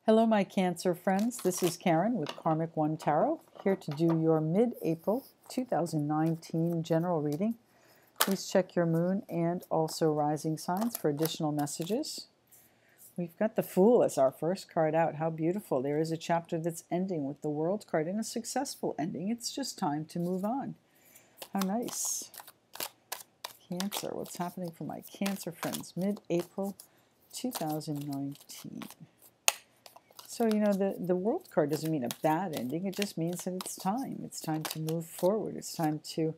Hello, my Cancer friends. This is Karen with Karmic One Tarot, here to do your mid-April 2019 general reading. Please check your moon and also rising signs for additional messages. We've got the Fool as our first card out. How beautiful. There is a chapter that's ending with the World card and a successful ending. It's just time to move on. How nice. Cancer. What's happening for my Cancer friends? Mid-April 2019. So, you know, the World card doesn't mean a bad ending. It just means that it's time. It's time to move forward. It's time to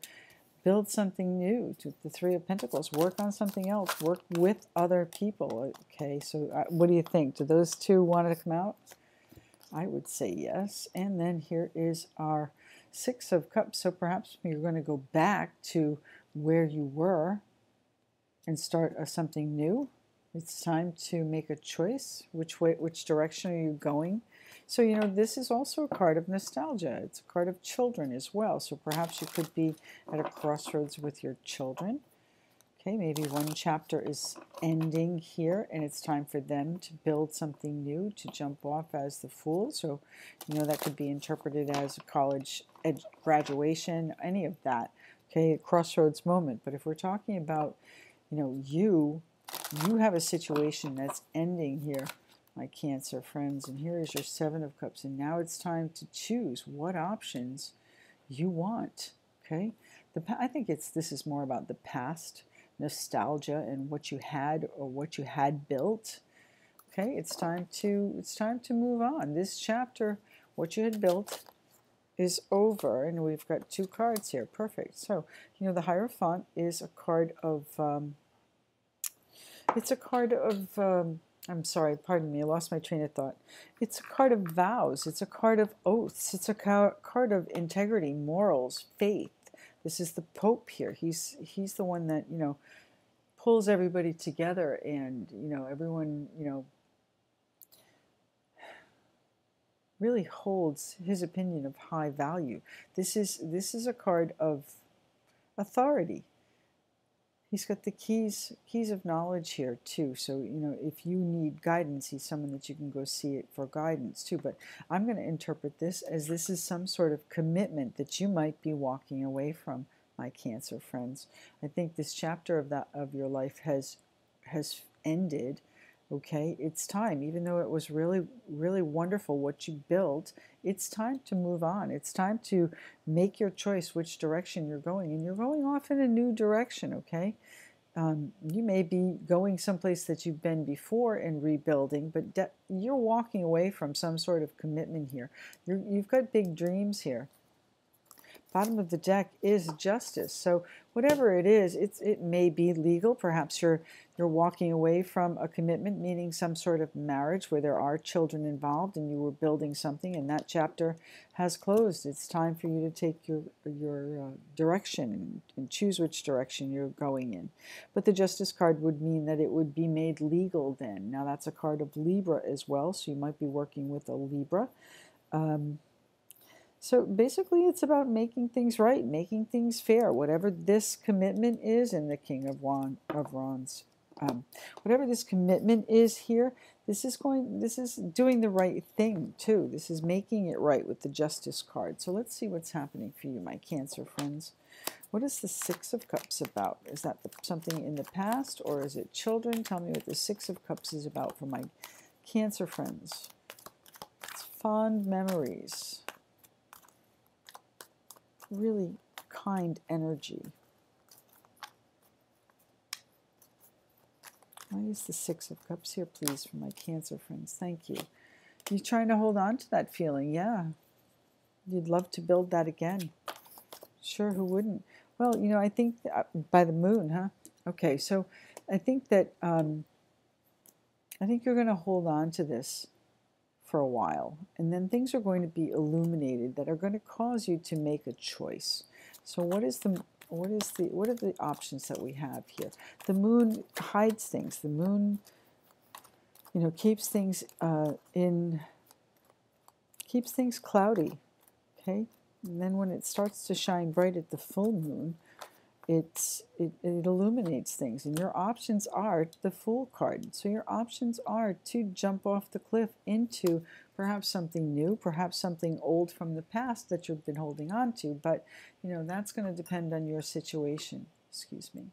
build something new. To the Three of Pentacles, work on something else. Work with other people. Okay, so what do you think? Do those two want to come out? I would say yes. And then here is our Six of Cups. So perhaps you're going to go back to where you were and start something new. It's time to make a choice. Which direction are you going? So, you know, this is also a card of nostalgia. It's a card of children as well. So perhaps you could be at a crossroads with your children. Okay, maybe one chapter is ending here and it's time for them to build something new, to jump off as the Fool. So, you know, that could be interpreted as a college graduation, any of that. Okay, a crossroads moment. But if we're talking about, you know, you have a situation that's ending here, my Cancer friends, and here is your Seven of Cups, and now it's time to choose what options you want. Okay, I think this is more about the past, nostalgia, and what you had or what you had built. Okay, it's time to move on. This chapter, what you had built, is over, and we've got two cards here. Perfect. So, you know, the Hierophant is a card of it's a card of, I'm sorry, pardon me, I lost my train of thought. It's a card of vows. It's a card of oaths. It's a card of integrity, morals, faith. This is the Pope here. He's the one that, you know, pulls everybody together, and, you know, everyone, you know, really holds his opinion of high value. This is a card of authority. He's got the keys of knowledge here too. So, you know, if you need guidance, he's someone that you can go see it for guidance too. But I'm going to interpret this as this is some sort of commitment that you might be walking away from, my Cancer friends. I think this chapter of your life has ended. Okay, it's time. Even though it was really, really wonderful what you built, it's time to move on. It's time to make your choice which direction you're going. And you're going off in a new direction, okay? You may be going someplace that you've been before and rebuilding, but you're walking away from some sort of commitment here. You've got big dreams here. Bottom of the deck is Justice. So whatever it is, it may be legal. Perhaps you're walking away from a commitment, meaning some sort of marriage where there are children involved and you were building something and that chapter has closed. It's time for you to take your direction and choose which direction you're going in. But the Justice card would mean that it would be made legal then. Now that's a card of Libra as well, so you might be working with a Libra. So basically, it's about making things right, making things fair. Whatever this commitment is, and the King of Wands, whatever this commitment is here, this is doing the right thing too. This is making it right with the Justice card. So let's see what's happening for you, my Cancer friends. What is the Six of Cups about? Is that something in the past, or is it children? Tell me what the Six of Cups is about for my Cancer friends. It's fond memories. Really kind energy. Why is the Six of Cups here, please, for my Cancer friends? Thank you. You're trying to hold on to that feeling, yeah. You'd love to build that again. Sure, who wouldn't? Well, you know, I think by the moon, huh? Okay, so I think that you're going to hold on to this for a while, and then things are going to be illuminated that are going to cause you to make a choice. So what are the options that we have here? The moon hides things. The moon, you know, keeps things cloudy. Okay, and then when it starts to shine bright at the full moon, it illuminates things, and your options are the Fool card. So your options are to jump off the cliff into perhaps something new, perhaps something old from the past that you've been holding on to, but you know, that's going to depend on your situation. Excuse me.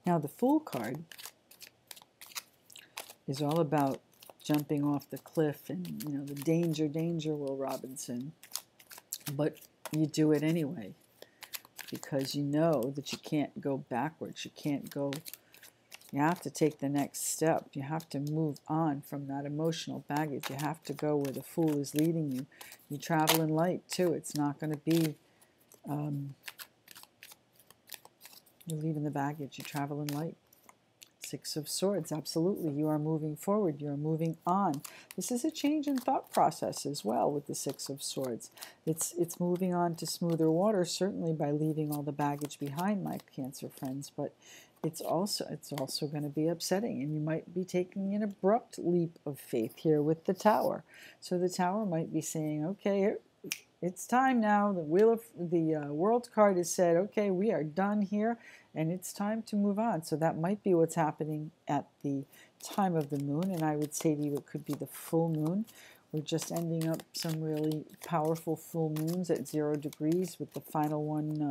Now the Fool card is all about jumping off the cliff and, you know, the danger, danger, Will Robinson. But you do it anyway because you know that you can't go backwards. You can't go, you have to take the next step. You have to move on from that emotional baggage. You have to go where the Fool is leading you. You travel in light too. It's not going to be, you're leaving the baggage. You travel in light. Six of Swords, absolutely. You are moving forward. You are moving on. This is a change in thought process as well with the Six of Swords. It's moving on to smoother water, certainly by leaving all the baggage behind, my Cancer friends, but it's also going to be upsetting, and you might be taking an abrupt leap of faith here with the Tower. So the Tower might be saying, okay, it's time now. The World card has said, okay, we are done here, and it's time to move on. So that might be what's happening at the time of the moon, and I would say to you it could be the full moon. We're just ending up some really powerful full moons at 0 degrees with the final one,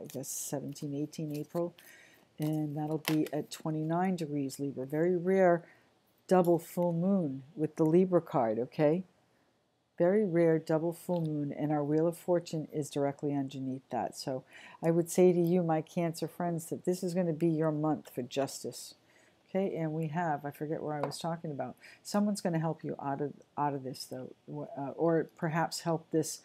I guess 17, 18 April, and that'll be at 29 degrees Libra. Very rare double full moon with the Libra card, okay? Very rare double full moon, and our Wheel of Fortune is directly underneath that. So I would say to you, my Cancer friends, that this is going to be your month for justice. Okay, and we have, I forget where I was talking about, someone's going to help you out of this, though, or perhaps help this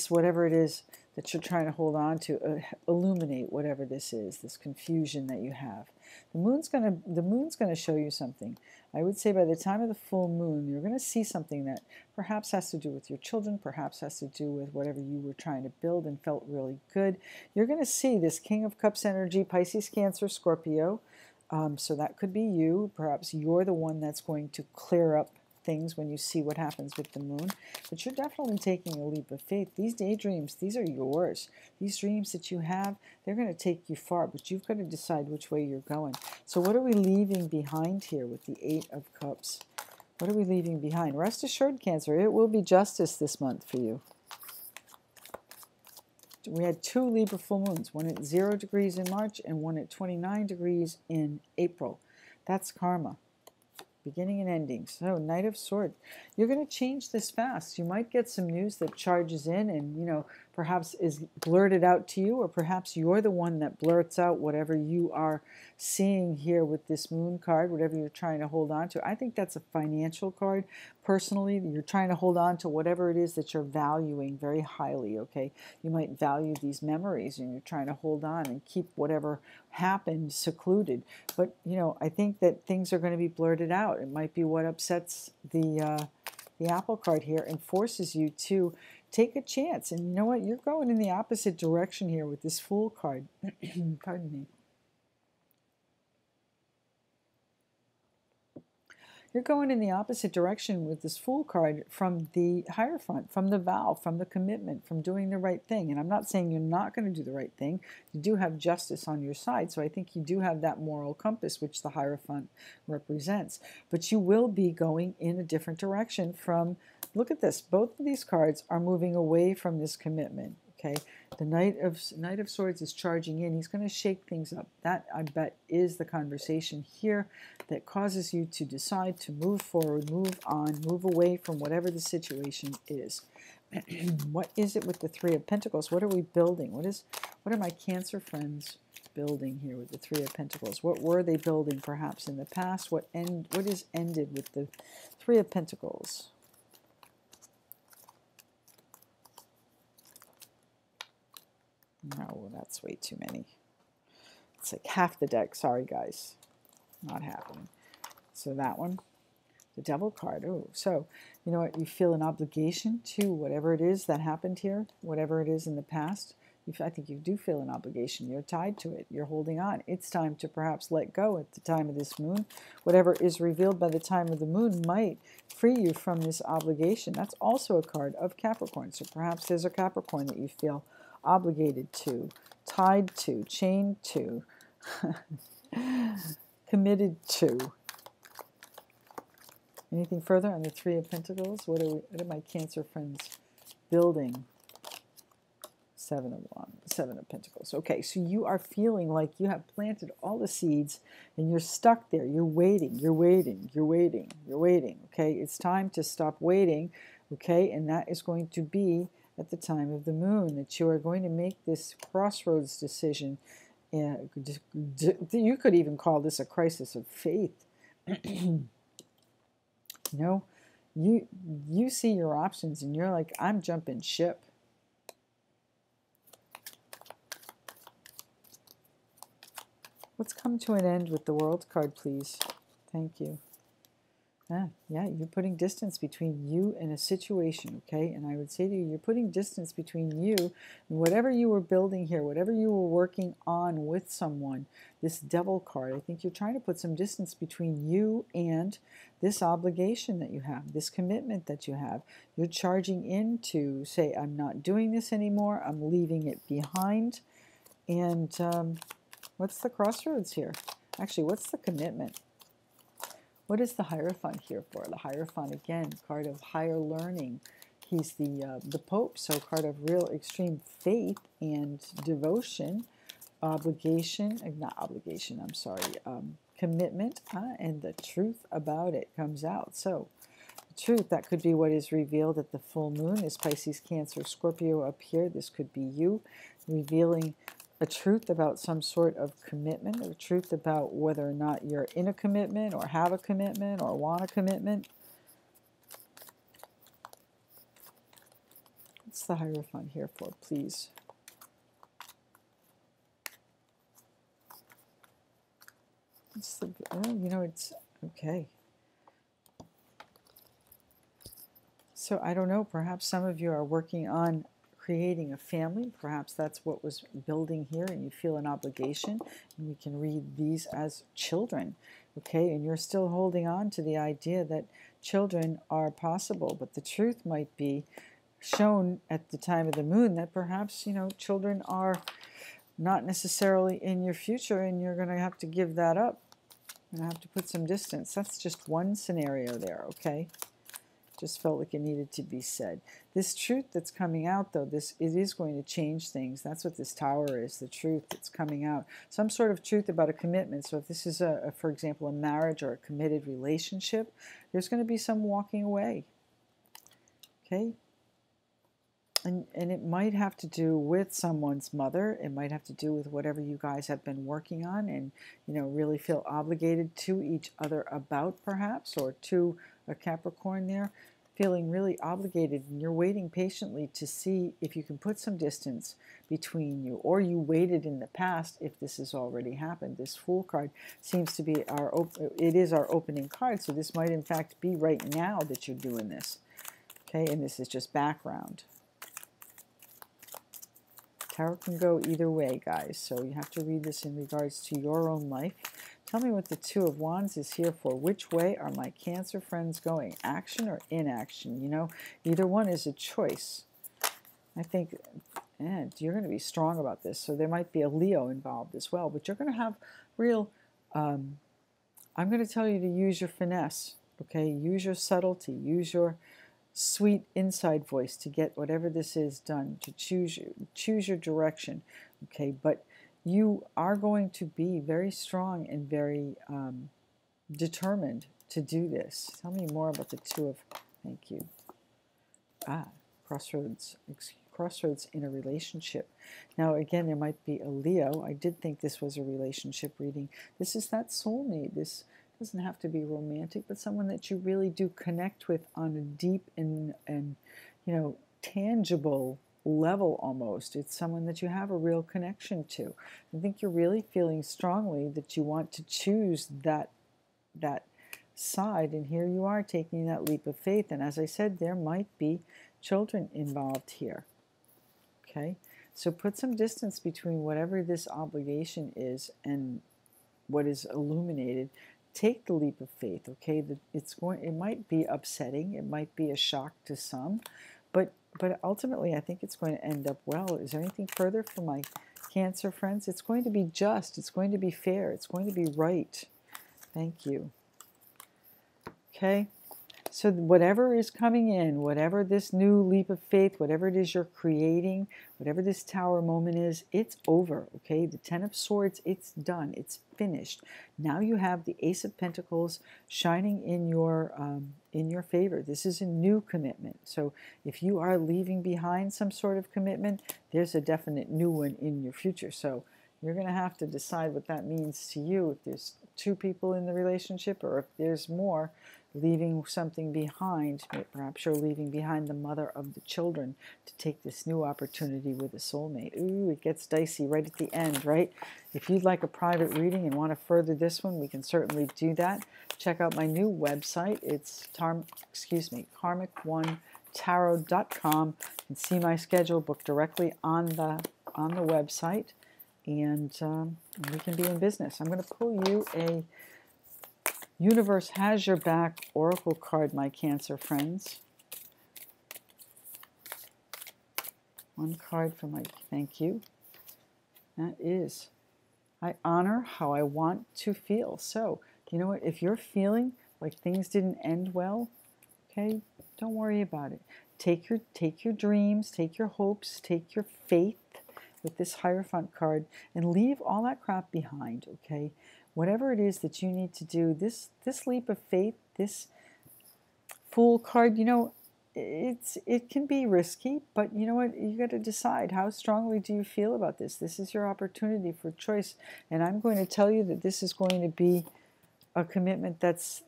whatever it is that you're trying to hold on to, illuminate whatever this is, this confusion that you have. The moon's going to show you something. I would say by the time of the full moon, you're going to see something that perhaps has to do with your children, perhaps has to do with whatever you were trying to build and felt really good. You're going to see this King of Cups energy, Pisces, Cancer, Scorpio. So that could be you. Perhaps you're the one that's going to clear up things when you see what happens with the moon. But you're definitely taking a leap of faith. These daydreams, these are yours. These dreams that you have, they're going to take you far, but you've got to decide which way you're going. So what are we leaving behind here with the 8 of Cups? What are we leaving behind? Rest assured, Cancer, it will be justice this month for you. We had 2 Libra full moons, one at 0 degrees in March and one at 29 degrees in April. That's karma. Beginning and ending. So, Knight of Swords. You're going to change this fast. You might get some news that charges in and, you know, perhaps is blurted out to you, or perhaps you're the one that blurts out whatever you are seeing here with this moon card, whatever you're trying to hold on to. I think that's a financial card. Personally, you're trying to hold on to whatever it is that you're valuing very highly, okay? You might value these memories and you're trying to hold on and keep whatever happened secluded. But, you know, I think that things are going to be blurted out. It might be what upsets the Apple card here and forces you to take a chance. And you know what? You're going in the opposite direction here with this Fool card. Pardon me. You're going in the opposite direction with this Fool card from the Hierophant, from the vow, from the commitment, from doing the right thing. And I'm not saying you're not going to do the right thing. You do have justice on your side, so I think you do have that moral compass, which the Hierophant represents. But you will be going in a different direction from, look at this, both of these cards are moving away from this commitment. Okay, the Knight of Swords is charging in. He's going to shake things up. That, I bet, is the conversation here that causes you to decide to move forward, move on, move away from whatever the situation is. What is it with the 3 of Pentacles? What are we building? What are my Cancer friends building here with the 3 of Pentacles? What were they building perhaps in the past? What is ended with the 3 of Pentacles? No, that's way too many. It's like half the deck. Sorry, guys. Not happening. So that one, the Devil card. Oh, so you know what? You feel an obligation to whatever it is that happened here, whatever it is in the past, I think you do feel an obligation. You're tied to it. You're holding on. It's time to perhaps let go at the time of this moon. Whatever is revealed by the time of the moon might free you from this obligation. That's also a card of Capricorn. So perhaps there's a Capricorn that you feel obligated to, tied to, chained to, committed to. Anything further on the Three of Pentacles? What are my Cancer friends building? Seven of Pentacles. Okay, so you are feeling like you have planted all the seeds and you're stuck there. You're waiting, you're waiting, you're waiting, you're waiting. Okay, it's time to stop waiting. Okay, and that is going to be at the time of the moon, that you are going to make this crossroads decision. And you could even call this a crisis of faith. You know, you see your options and you're like, I'm jumping ship. Let's come to an end with the World card, please. Thank you. Yeah, you're putting distance between you and a situation, okay? And I would say to you, you're putting distance between you and whatever you were building here, whatever you were working on with someone, this Devil card. I think you're trying to put some distance between you and this obligation that you have, this commitment that you have. You're charging in to say, I'm not doing this anymore. I'm leaving it behind. And what's the crossroads here? Actually, what's the commitment? What is the Hierophant here for? The Hierophant, again, card of higher learning. He's the Pope, so card of real extreme faith and devotion, obligation, not obligation, I'm sorry, commitment, and the truth about it comes out. So the truth, that could be what is revealed at the full moon, is Pisces, Cancer, Scorpio up here. This could be you revealing a truth about some sort of commitment, a truth about whether or not you're in a commitment or have a commitment or want a commitment. What's the Hierophant here for, please? It's the, you know, it's okay. So I don't know, perhaps some of you are working on creating a family. Perhaps that's what was building here, and you feel an obligation, and we can read these as children, okay? And you're still holding on to the idea that children are possible, but the truth might be shown at the time of the moon that perhaps, you know, children are not necessarily in your future, and you're going to have to give that up. You're going to have to put some distance. That's just one scenario there, okay? Just felt like it needed to be said. This truth that's coming out, though, it is going to change things. That's what this Tower is, the truth that's coming out. Some sort of truth about a commitment. So if this is, for example, a marriage or a committed relationship, there's going to be some walking away. Okay? And it might have to do with someone's mother. It might have to do with whatever you guys have been working on and, you know, really feel obligated to each other about, perhaps, or to a Capricorn there, feeling really obligated, and you're waiting patiently to see if you can put some distance between you, or you waited in the past if this has already happened. This Fool card seems to be it is our opening card, so this might in fact be right now that you're doing this, okay? And this is just background. Tarot can go either way, guys, so you have to read this in regards to your own life. Tell me what the Two of Wands is here for. Which way are my Cancer friends going? Action or inaction? You know, either one is a choice. I think you're going to be strong about this. So there might be a Leo involved as well. But you're going to have real, I'm going to tell you to use your finesse. Okay, use your subtlety. Use your sweet inside voice to get whatever this is done, to choose your direction. Okay, but you are going to be very strong and very determined to do this. Tell me more about the Two of, thank you. Crossroads in a relationship. Now again, there might be a Leo. I did think this was a relationship reading. This is that soulmate. This doesn't have to be romantic, but someone that you really do connect with on a deep and you know, tangible level almost. It's someone that you have a real connection to. I think you're really feeling strongly that you want to choose that side, and here you are taking that leap of faith. And as I said, there might be children involved here. Okay, So put some distance between whatever this obligation is and what is illuminated. Take the leap of faith, okay? It might be upsetting, it might be a shock to some, but ultimately I think it's going to end up well. Is there anything further for my Cancer friends? It's going to be just, it's going to be fair, it's going to be right. Thank you. Okay? So whatever is coming in, whatever this new leap of faith, whatever it is you're creating, whatever this Tower moment is, it's over, okay? The Ten of Swords, it's done. It's finished. Now you have the Ace of Pentacles shining in your favor. This is a new commitment. So if you are leaving behind some sort of commitment, there's a definite new one in your future. So you're going to have to decide what that means to you. If there's two people in the relationship or if there's more, leaving something behind. Perhaps you're leaving behind the mother of the children to take this new opportunity with a soulmate. Ooh, it gets dicey right at the end, right? If you'd like a private reading and want to further this one, we can certainly do that. Check out my new website. It's KarmicOneTarot.com. You can see my schedule, book directly on the website, and we can be in business. I'm going to pull you a Universe Has Your Back Oracle card, my Cancer friends. One card for my thank you. That is, I honor how I want to feel. So, you know what? If you're feeling like things didn't end well, okay, don't worry about it. Take your dreams, take your hopes, take your faith with this Hierophant card, and leave all that crap behind, okay? Whatever it is that you need to do, this leap of faith, this Fool card, you know, it can be risky, but you know what? You got to decide, how strongly do you feel about this? This is your opportunity for choice, and I'm going to tell you that this is going to be a commitment that's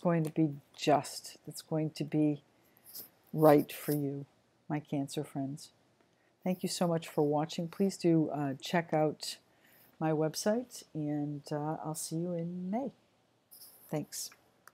going to be just, that's going to be right for you, my Cancer friends. Thank you so much for watching. Please do check out my website, and I'll see you in May. Thanks.